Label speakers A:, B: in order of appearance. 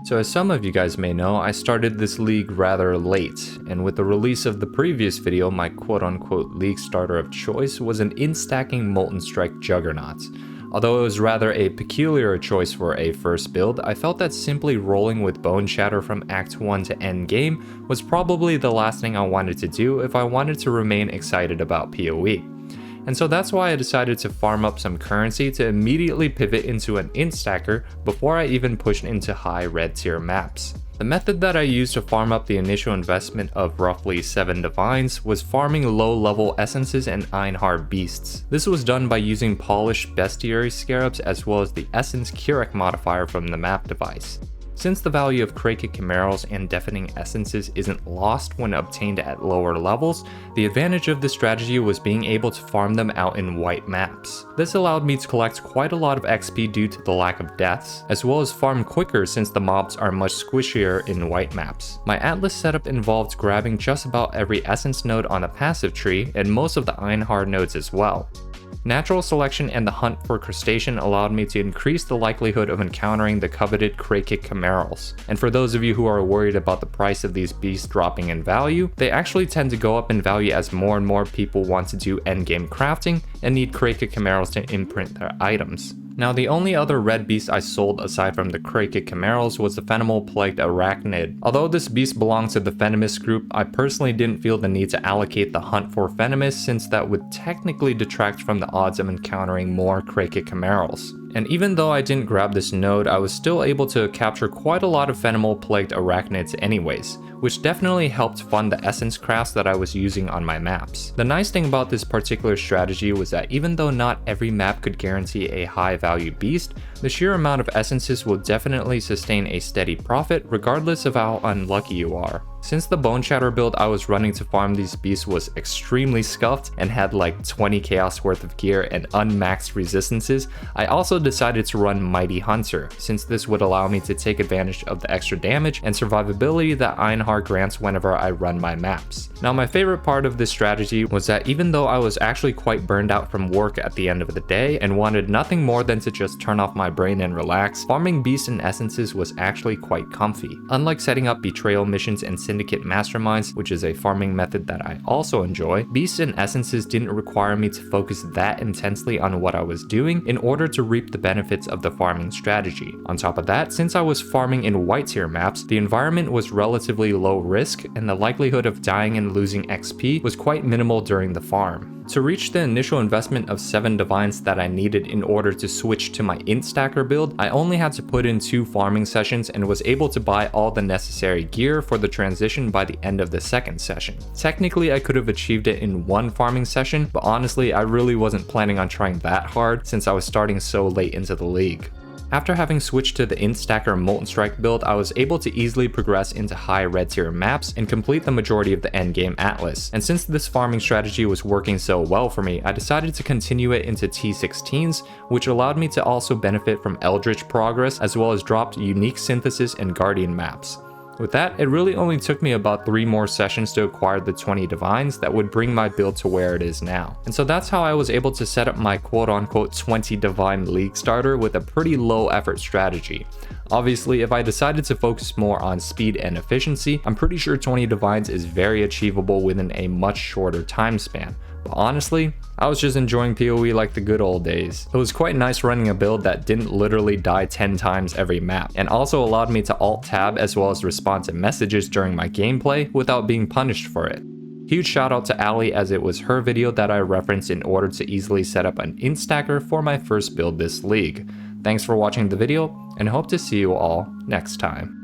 A: So as some of you guys may know, I started this league rather late, and with the release of the previous video, my quote-unquote league starter of choice was an in-stacking Molten Strike Juggernaut. Although it was rather a peculiar choice for a first build, I felt that simply rolling with Bone Shatter from Act 1 to end game was probably the last thing I wanted to do if I wanted to remain excited about PoE. And so that's why I decided to farm up some currency to immediately pivot into an instacker before I even pushed into high red tier maps. The method that I used to farm up the initial investment of roughly 7 divines was farming low level essences and Einhar beasts. This was done by using polished bestiary scarabs as well as the essence Keurig modifier from the map device. Since the value of Krayt Chimerals and Deafening Essences isn't lost when obtained at lower levels, the advantage of this strategy was being able to farm them out in white maps. This allowed me to collect quite a lot of XP due to the lack of deaths, as well as farm quicker since the mobs are much squishier in white maps. My Atlas setup involved grabbing just about every essence node on the passive tree and most of the Einhar nodes as well. Natural selection and the hunt for crustacean allowed me to increase the likelihood of encountering the coveted Krayt Chimerals. And for those of you who are worried about the price of these beasts dropping in value, they actually tend to go up in value as more and more people want to do endgame crafting and need Krayt Chimerals to imprint their items. Now, the only other red beast I sold aside from the Krayt Chimerals was the Fenimal Plagued Arachnid. Although this beast belongs to the Venomous group, I personally didn't feel the need to allocate the hunt for Venomous since that would technically detract from the odds of encountering more Krayt Chimerals. And even though I didn't grab this node, I was still able to capture quite a lot of Fenimal Plagued Arachnids anyways, which definitely helped fund the essence crafts that I was using on my maps. The nice thing about this particular strategy was that even though not every map could guarantee a high value beast, the sheer amount of essences will definitely sustain a steady profit regardless of how unlucky you are. Since the Bone Shatter build I was running to farm these beasts was extremely scuffed and had like 20 chaos worth of gear and unmaxed resistances, I also decided to run Mighty Hunter, since this would allow me to take advantage of the extra damage and survivability that Einhar grants whenever I run my maps. Now, my favorite part of this strategy was that even though I was actually quite burned out from work at the end of the day and wanted nothing more than to just turn off my brain and relax, farming beasts and essences was actually quite comfy. Unlike setting up betrayal missions and Syndicate Masterminds, which is a farming method that I also enjoy, beasts and essences didn't require me to focus that intensely on what I was doing in order to reap the benefits of the farming strategy. On top of that, since I was farming in white tier maps, the environment was relatively low risk and the likelihood of dying and losing XP was quite minimal during the farm. To reach the initial investment of 7 divines that I needed in order to switch to my instacker build, I only had to put in 2 farming sessions and was able to buy all the necessary gear for the transition by the end of the second session. Technically, I could have achieved it in 1 farming session, but honestly, I really wasn't planning on trying that hard since I was starting so late into the league. After having switched to the instacker Molten Strike build, I was able to easily progress into high red tier maps and complete the majority of the endgame Atlas. And since this farming strategy was working so well for me, I decided to continue it into T16s, which allowed me to also benefit from Eldritch progress as well as dropped unique synthesis and guardian maps. With that, it really only took me about 3 more sessions to acquire the 20 divines that would bring my build to where it is now. And so that's how I was able to set up my quote-unquote 20 divine league starter with a pretty low effort strategy. Obviously, if I decided to focus more on speed and efficiency, I'm pretty sure 20 divines is very achievable within a much shorter time span. But honestly, I was just enjoying PoE like the good old days. It was quite nice running a build that didn't literally die 10 times every map, and also allowed me to alt-tab as well as respond to messages during my gameplay without being punished for it. Huge shout out to Ali, as it was her video that I referenced in order to easily set up an instacker for my first build this league. Thanks for watching the video, and hope to see you all next time.